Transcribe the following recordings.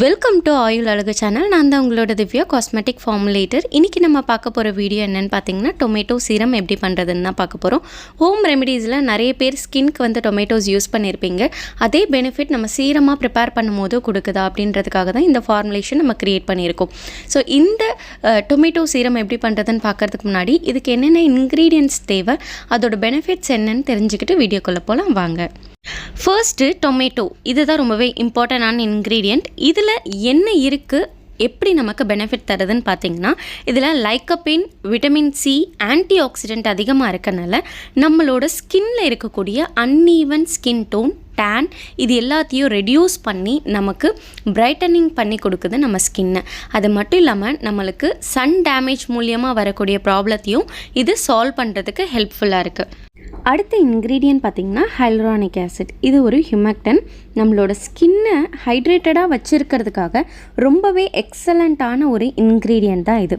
Welcome to ஆயுள் அழகு channel. நான் தான் உங்களோட திவ்யா, காஸ்மெட்டிக் ஃபார்முலேட்டர். இன்றைக்கி நம்ம பார்க்க போகிற வீடியோ என்னென்னு பார்த்தீங்கன்னா, டொமேட்டோ சீரம் எப்படி பண்ணுறதுன்னு தான் பார்க்க போகிறோம். ஹோம் ரெமெடிஸில் நிறைய பேர் ஸ்கின்க்கு வந்து டொமேட்டோஸ் யூஸ் பண்ணியிருப்பீங்க. அதே பெனிஃபிட் நம்ம சீரமாக ப்ரிப்பேர் பண்ணும்போது கொடுக்குதா அப்படின்றதுக்காக தான் இந்த ஃபார்முலேஷன் நம்ம க்ரியேட் பண்ணியிருக்கோம். ஸோ இந்த டொமேட்டோ சீரம் எப்படி பண்ணுறதுன்னு பார்க்குறதுக்கு முன்னாடி இதுக்கு என்னென்ன இன்க்ரீடியன்ட்ஸ் தேவை, அதோட பெனிஃபிட்ஸ் என்னென்னு தெரிஞ்சுக்கிட்டு வீடியோக்குள்ளே போகலாம் வாங்க. ஃபர்ஸ்ட்டு டொமேட்டோ, இதுதான் ரொம்பவே இம்பார்ட்டண்டான இன்க்ரீடியண்ட். இதில் என்ன இருக்குது, எப்படி நமக்கு பெனிஃபிட் தருதுன்னு பார்த்தீங்கன்னா, இதில் lycopene, vitamin C, anti accident அதிகமாக இருக்கனால நம்மளோட ஸ்கின்ல இருக்கக்கூடிய அன்ஈவன் ஸ்கின் டோன், டேன் இது எல்லாத்தையும் ரெடியூஸ் பண்ணி நமக்கு பிரைட்டனிங் பண்ணி கொடுக்குது நம்ம ஸ்கின்னை. அது மட்டும் இல்லாமல் நம்மளுக்கு சன் டேமேஜ் மூலியமாக வரக்கூடிய ப்ராப்ளத்தையும் இது சால்வ் பண்ணுறதுக்கு ஹெல்ப்ஃபுல்லாக இருக்குது. அடுத்த இன்க்ரீடியன்ட் பார்த்திங்கன்னா ஹைலூரானிக் ஆசிட். இது ஒரு ஹியூமக்டன். நம்மளோட ஸ்கின்னை ஹைட்ரேட்டடாக வச்சுருக்கிறதுக்காக ரொம்பவே எக்ஸலண்ட்டான ஒரு இன்க்ரீடியன்ட் தான் இது.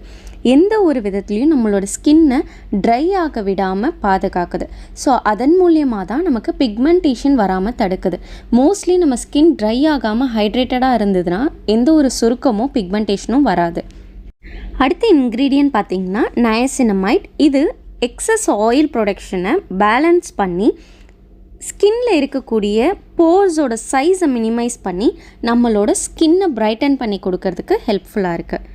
எந்த ஒரு விதத்துலையும் நம்மளோட ஸ்கின்னை ட்ரை ஆக விடாமல் பாதுகாக்குது. ஸோ அதன் மூலியமாக தான் நமக்கு பிக்மெண்டேஷன் வராமல் தடுக்குது. மோஸ்ட்லி நம்ம ஸ்கின் ட்ரை ஆகாமல் ஹைட்ரேட்டடாக இருந்ததுன்னா எந்த ஒரு சுருக்கமோ பிக்மெண்டேஷனும் வராது. அடுத்த இன்க்ரீடியன்ட் பார்த்திங்கன்னா நயசினமைட். இது எக்ஸஸ் ஆயில் ப்ரொடக்ஷனை பேலன்ஸ் பண்ணி ஸ்கின்ல இருக்கக்கூடிய போர்ஸோட சைஸை மினிமைஸ் பண்ணி நம்மளோட ஸ்கின்னை பிரைட்டன் பண்ணி கொடுக்கறதுக்கு ஹெல்ப்ஃபுல்லாக இருக்குது.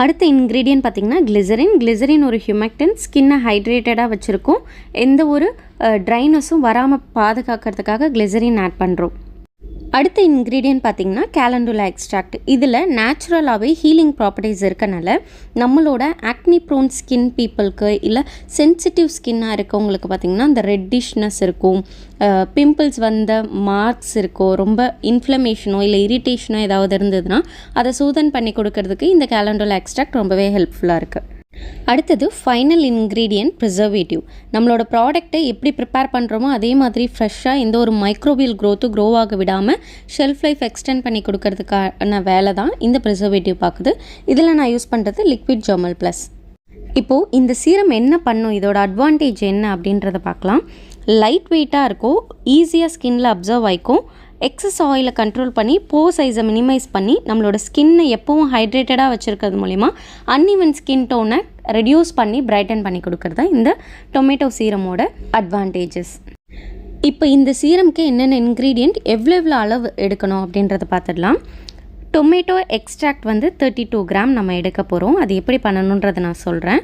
அடுத்த இன்க்ரீடியன்ட் பார்த்திங்கன்னா கிளிசரின். கிளிசரின் ஒரு ஹியூமக்டன், ஸ்கின்னை ஹைட்ரேட்டடாக வச்சுருக்கோம். எந்த ஒரு ட்ரைனஸும் வராமல் பாதுகாக்கிறதுக்காக கிளிசரின் ஆட் பண்ணுறோம். அடுத்த இன்க்ரீடியன்ட் பார்த்திங்கன்னா கேலண்டுலா எக்ஸ்ட்ராக்ட். இதில் நேச்சுரலாகவே ஹீலிங் ப்ராப்பர்ட்டிஸ் இருக்கனால நம்மளோட ஆக்னி ப்ரோன் ஸ்கின் பீப்புளுக்கு, இல்லை சென்சிட்டிவ் ஸ்கின்னாக இருக்கவங்களுக்கு பார்த்திங்கன்னா இந்த ரெட்டிஷ்னஸ் இருக்கும், பிம்பிள்ஸ் வந்த மார்க்ஸ் இருக்கும், ரொம்ப இன்ஃப்ளமேஷனோ இல்லை இரிட்டேஷனோ ஏதாவது இருந்ததுன்னா அதை சூதன் பண்ணி கொடுக்கறதுக்கு இந்த கேலண்டுலா எக்ஸ்ட்ராக்ட் ரொம்பவே ஹெல்ப்ஃபுல்லாக இருக்குது. அடுத்தது ஃபைனல் இன்க்ரீடியன்ட் ப்ரிசர்வேட்டிவ். நம்மளோட ப்ராடக்ட்டை எப்படி ப்ரிப்பேர் பண்ணுறோமோ அதே மாதிரி ஃப்ரெஷ்ஷாக எந்த ஒரு மைக்ரோபியல் க்ரோத்தும் க்ரோ ஆக விடாமல் ஷெல்ஃப் லைஃப் எக்ஸ்டெண்ட் பண்ணி கொடுக்கறதுக்கான வேலை தான் இந்த ப்ரிசர்வேட்டிவ் பார்க்குது. இதில் நான் யூஸ் பண்ணுறது லிக்விட் ஜெர்மல் ப்ளஸ். இப்போது இந்த சீரம் என்ன பண்ணும், இதோட அட்வான்டேஜ் என்ன அப்படின்றத பார்க்கலாம். லைட் வெயிட்டாக இருக்கும், ஈஸியாக ஸ்கின்ல அப்சர்வ் ஆகிக்கும், எக்ஸஸ் ஆயிலை கண்ட்ரோல் பண்ணி போர் சைஸை மினிமைஸ் பண்ணி நம்மளோட ஸ்கின்னை எப்பவும் ஹைட்ரேட்டடாக வச்சுருக்கிறது மூலிமா அன்இவன் ஸ்கின் டோனை ரெடியூஸ் பண்ணி பிரைட்டன் பண்ணி கொடுக்குறது தான் இந்த டொமேட்டோ சீரமோட அட்வான்டேஜஸ். இப்போ இந்த சீரம்க்கு என்னென்ன இன்க்ரீடியண்ட், எவ்வளோ அளவு எடுக்கணும் அப்படின்றத பார்த்துடலாம். டொமேட்டோ எக்ஸ்ட்ராக்ட் வந்து 32 கிராம் நம்ம எடுக்க போகிறோம். அது எப்படி பண்ணணுன்றதை நான் சொல்கிறேன்.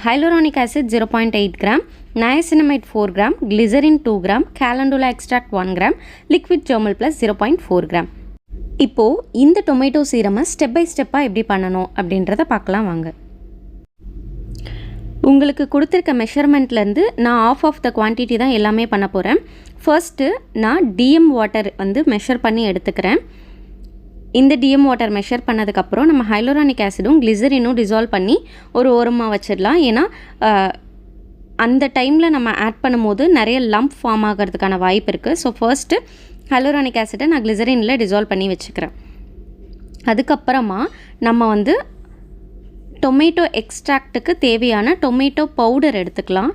Hyaluronic acid 0.8 gram, niacinamide 4 gram, glycerin 2 gram, calendula extract 1 gram, liquid germall plus 0.4 gram. இப்போது இந்த டொமேட்டோ சீரமை ஸ்டெப் பை ஸ்டெப்பாக எப்படி பண்ணணும் அப்படின்றத பார்க்கலாம் வாங்க. உங்களுக்கு கொடுத்துருக்க மெஷர்மெண்ட்லேருந்து நான் ஆஃப் த குவான்டிட்டி தான் எல்லாமே பண்ண போகிறேன். ஃபர்ஸ்ட்டு நான் டிஎம் வாட்டர் வந்து மெஷர் பண்ணி எடுத்துக்கிறேன். இந்த டிஎம் வாட்டர் மெஷர் பண்ணதுக்கப்புறம் நம்ம ஹைலூரானிக் ஆசிடும் கிளிசரினும் டிசால்வ் பண்ணி ஒரு ஓரமாக வச்சிடலாம். ஏன்னா அந்த டைமில் நம்ம ஆட் பண்ணும்போது நிறைய லம்ப் ஃபார்ம் ஆகிறதுக்கான வாய்ப்பு இருக்குது. ஸோ ஃபர்ஸ்ட்டு ஹைலூரானிக் ஆசிடை நான் கிளிசரினில் டிசால்வ் பண்ணி வச்சுக்கிறேன். அதுக்கப்புறமா நம்ம வந்து டொமேட்டோ எக்ஸ்ட்ராக்ட்டுக்கு தேவையான டொமேட்டோ பவுடர் எடுத்துக்கலாம்.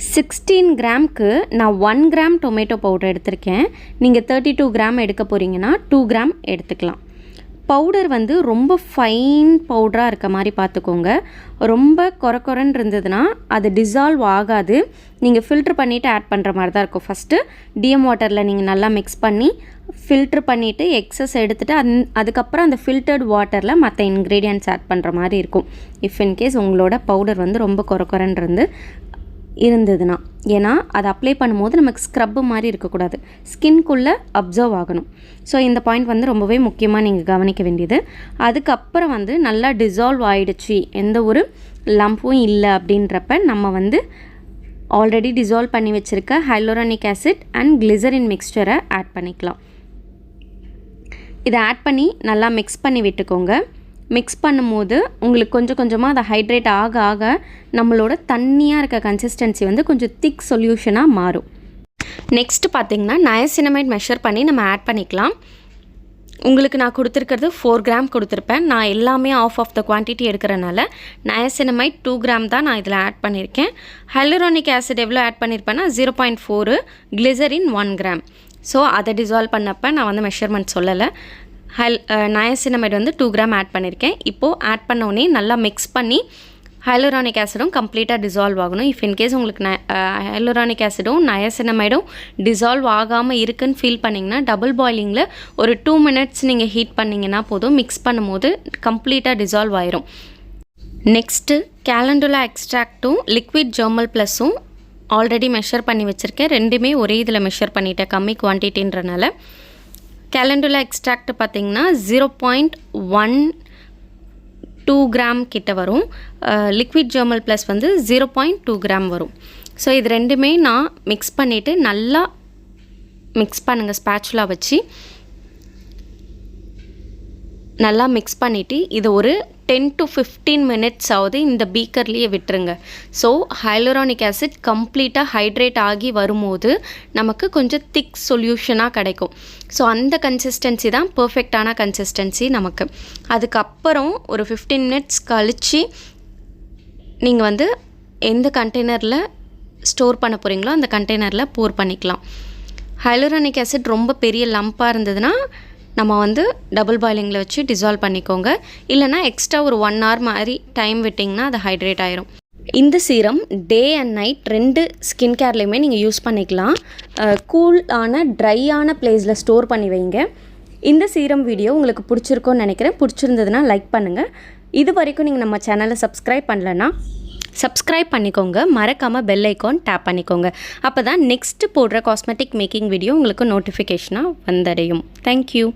16 கிராம்க்கு நான் 1 கிராம் டொமேட்டோ பவுடர் எடுத்திருக்கேன். நீங்கள் 32 கிராம் எடுக்க போகிறீங்கன்னா 2 கிராம் எடுத்துக்கலாம். பவுடர் வந்து ரொம்ப ஃபைன் பவுடராக இருக்க மாதிரி பார்த்துக்கோங்க. ரொம்ப கொரன்னு இருந்ததுன்னா அது டிசால்வ் ஆகாது. நீங்கள் ஃபில்ட்ரு பண்ணிவிட்டு ஆட் பண்ணுற மாதிரி தான் இருக்கும். ஃபஸ்ட்டு டிஎம் வாட்டரில் நீங்கள் நல்லா மிக்ஸ் பண்ணி ஃபில்ட்ரு பண்ணிவிட்டு எக்ஸஸ் எடுத்துகிட்டு அதுக்கப்புறம் அந்த ஃபில்டர்ட் வாட்டரில் மற்ற இன்க்ரீடியன்ட்ஸ் ஆட் பண்ணுற மாதிரி இருக்கும். இஃப் இன்கேஸ் உங்களோட பவுடர் வந்து ரொம்ப கொரன்னு இருந்ததுன்னா, ஏன்னா அதை அப்ளை பண்ணும்போது நமக்கு ஸ்க்ரப்பு மாதிரி இருக்கக்கூடாது, ஸ்கின்குள்ளே அப்சர்வ் ஆகணும். ஸோ இந்த பாயிண்ட் வந்து ரொம்பவே முக்கியமாக நீங்கள் கவனிக்க வேண்டியது. அதுக்கப்புறம் வந்து நல்லா டிசால்வ் ஆகிடுச்சு, எந்த ஒரு லம்பும் இல்லை அப்படின்றப்ப நம்ம வந்து ஆல்ரெடி டிசால்வ் பண்ணி வச்சுருக்க ஹைலூரானிக் ஆசிட் அண்ட் கிளிசரின் மிக்ஸ்சரை ஆட் பண்ணிக்கலாம். இதை ஆட் பண்ணி நல்லா மிக்ஸ் பண்ணி விட்டுக்கோங்க. மிக்ஸ் பண்ணும்போது உங்களுக்கு கொஞ்சம் கொஞ்சமாக அதை ஹைட்ரேட் ஆக ஆக நம்மளோட தண்ணியாக இருக்க கன்சிஸ்டன்சி வந்து கொஞ்சம் திக் சொல்யூஷனாக மாறும். நெக்ஸ்ட் பார்த்திங்கன்னா நயசினமைட் மெஷர் பண்ணி நம்ம ஆட் பண்ணிக்கலாம். உங்களுக்கு நான் கொடுத்துருக்கிறது 4 கிராம் கொடுத்துருப்பேன். நான் எல்லாமே ஆஃப் த குவான்டிட்டி எடுக்கிறனால நயசினமைட் 2 கிராம் தான் நான் இதில் ஆட் பண்ணியிருக்கேன். ஹைலூரானிக் ஆசிட் எவ்வளோ ஆட் பண்ணியிருப்பேன்னா 0.4, கிளிசரின் 1 கிராம். ஸோ அதை டிசால்வ் பண்ணப்போ நான் வந்து மெஷர்மெண்ட் சொல்லலை. நயசினமைடு வந்து 2 கிராம் ஆட் பண்ணியிருக்கேன். இப்போது ஆட் பண்ணோடனே நல்லா மிக்ஸ் பண்ணி ஹைலூரானிக் ஆசிடும் கம்ப்ளீட்டாக டிசால்வ் ஆகணும். இஃப் இன்கேஸ் உங்களுக்கு ஹைலூரானிக் ஆசிடும் நயசினமைடும் டிசால்வ் ஆகாமல் இருக்குன்னு ஃபீல் பண்ணிங்கன்னா டபுள் பாயிலிங்கில் ஒரு 2 மினிட்ஸ் நீங்கள் ஹீட் பண்ணிங்கன்னா போதும். மிக்ஸ் பண்ணும்போது கம்ப்ளீட்டாக டிசால்வ் ஆயிரும். நெக்ஸ்ட்டு கேலண்டுலா எக்ஸ்ட்ராக்ட்டும் லிக்விட் ஜெர்மல் ப்ளஸும் ஆல்ரெடி மெஷர் பண்ணி வச்சுருக்கேன். ரெண்டுமே ஒரே இதில் மெஷர் பண்ணிவிட்டேன் கம்மி குவான்டிட்டின்றனால. கேலண்டுலா எக்ஸ்ட்ராக்ட் பார்த்திங்கன்னா 0.12 கிராம் கிட்ட வரும். லிக்விட் ஜெர்மல் ப்ளஸ் வந்து 0.2 கிராம் வரும். ஸோ இது ரெண்டுமே நான் மிக்ஸ் பண்ணிவிட்டு நல்லா மிக்ஸ் பண்ணுங்கள். ஸ்பேச்சுலா வச்சு நல்லா மிக்ஸ் பண்ணிவிட்டு இது ஒரு 10 to 15 மினிட்ஸ் ஆகுது இந்த பீக்கர்லேயே விட்டுருங்க. ஸோ ஹைலூரானிக் ஆசிட் கம்ப்ளீட்டாக ஹைட்ரேட் ஆகி வரும்போது நமக்கு கொஞ்சம் திக் சொல்யூஷனாக கிடைக்கும். ஸோ அந்த கன்சிஸ்டன்சி தான் பர்ஃபெக்டான கன்சிஸ்டன்சி நமக்கு. அதுக்கப்புறம் ஒரு 15 மினிட்ஸ் கழித்து நீங்கள் வந்து எந்த கண்டெய்னரில் ஸ்டோர் பண்ண போகிறீங்களோ அந்த கண்டெய்னரில் போர் பண்ணிக்கலாம். ஹைலூரானிக் ஆசிட் ரொம்ப பெரிய லம்பாக இருந்ததுன்னா நம்ம வந்து டபுள் பாயிலிங்கில் வச்சு டிசால்வ் பண்ணிக்கோங்க. இல்லைனா எக்ஸ்ட்ரா ஒரு 1 hour மாதிரி டைம் விட்டிங்கன்னா அது ஹைட்ரேட் ஆயிரும். இந்த serum day and night 2 skin கேர்லேயுமே நீங்கள் யூஸ் பண்ணிக்கலாம். கூலான ட்ரையான பிளேஸில் ஸ்டோர் பண்ணி வைங்க. இந்த சீரம் வீடியோ உங்களுக்கு பிடிச்சிருக்கோன்னு நினைக்கிறேன். பிடிச்சிருந்ததுன்னா லைக் பண்ணுங்கள். இது வரைக்கும் நீங்கள் நம்ம சேனலை சப்ஸ்கிரைப் பண்ணலைன்னா சப்ஸ்கிரைப் பண்ணிக்கோங்க. மறக்காமல் பெல் ஐக்கான் டேப் பண்ணிக்கோங்க. அப்போ தான் நெக்ஸ்ட்டு போடுற காஸ்மெட்டிக் மேக்கிங் வீடியோ உங்களுக்கு நோட்டிஃபிகேஷனாக வந்தடையும். தேங்க்யூ.